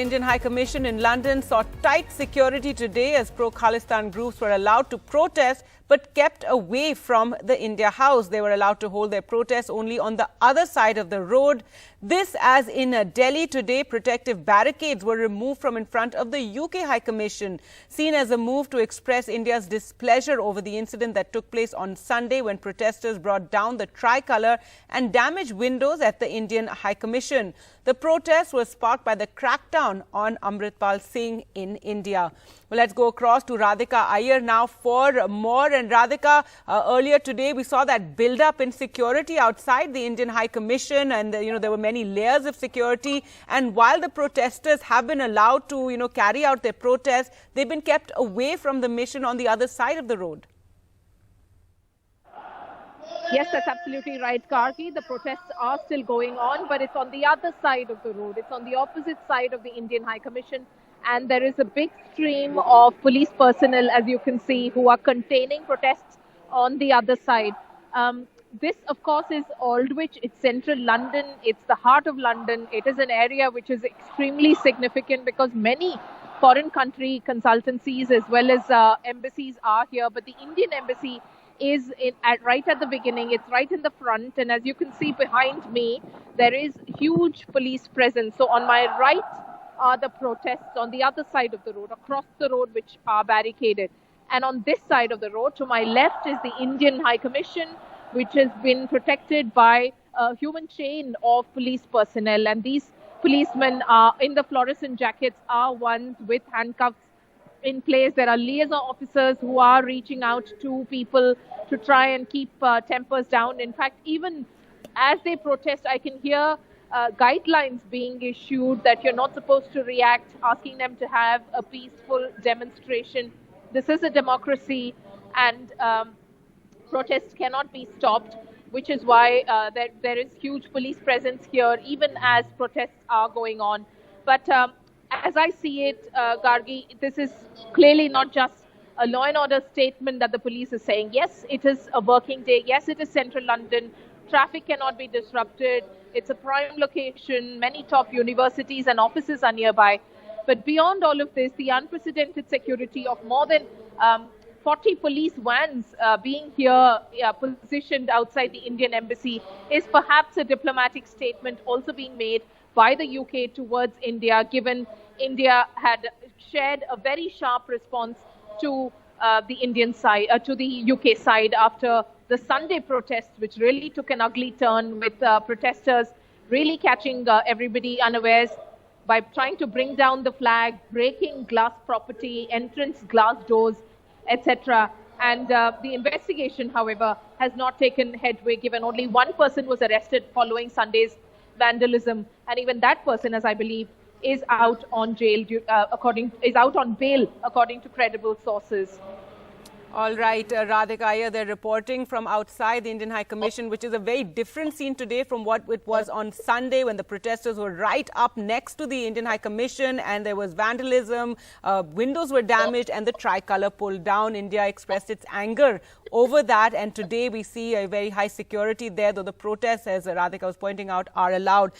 Indian High Commission in London saw tight security today as pro-Khalistan groups were allowed to protest but kept away from the India House. They were allowed to hold their protests only on the other side of the road. This as in Delhi today, protective barricades were removed from in front of the UK High Commission, seen as a move to express India's displeasure over the incident that took place on Sunday when protesters brought down the tricolour and damaged windows at the Indian High Commission. The protests were sparked by the crackdown on Amritpal Singh in India. Well, let's go across to Radhika Iyer now for more. And Radhika, earlier today we saw that build-up in security outside the Indian High Commission, and there were many layers of security. And while the protesters have been allowed to carry out their protests, they've been kept away from the mission on the other side of the road. Yes, that's absolutely right, Karki. The protests are still going on, but it's on the other side of the road. It's on the opposite side of the Indian High Commission. And there is a big stream of police personnel, as you can see, who are containing protests on the other side. This, of course, is Aldwych. It's central London. It's the heart of London. It is an area which is extremely significant because many foreign country consultancies as well as embassies are here. But the Indian embassy is right at the beginning. It's right in the front. And as you can see behind me, there is huge police presence. So on my right are the protests on the other side of the road, across the road, which are barricaded. And on this side of the road, to my left, is the Indian High Commission, which has been protected by a human chain of police personnel. And these policemen are in the fluorescent jackets are ones with handcuffs in place. There are liaison officers who are reaching out to people to try and keep tempers down. In fact, even as they protest, I can hear guidelines being issued that you're not supposed to react, asking them to have a peaceful demonstration. This is a democracy, and protests cannot be stopped, which is why there is huge police presence here, even as protests are going on. But as I see it, Gargi, this is clearly not just a law and order statement that the police is saying. Yes, it is a working day. Yes, it is central London. Traffic cannot be disrupted. It's a prime location. Many top universities and offices are nearby. But beyond all of this, the unprecedented security of more than 40 police vans being here positioned outside the Indian embassy is perhaps a diplomatic statement also being made by the UK towards India, given India had shared a very sharp response to the Indian side, to the UK side after the Sunday protests, which really took an ugly turn with protesters really catching everybody unawares by trying to bring down the flag, breaking glass property, entrance glass doors, etc. And the investigation, however, has not taken headway, given only one person was arrested following Sunday's vandalism. And even that person, as I believe, is out on bail, according to credible sources. All right, Radhika Iyer, they're reporting from outside the Indian High Commission, which is a very different scene today from what it was on Sunday when the protesters were right up next to the Indian High Commission and there was vandalism, windows were damaged and the tricolour pulled down. India expressed its anger over that, and today we see a very high security there, though the protests, as Radhika was pointing out, are allowed.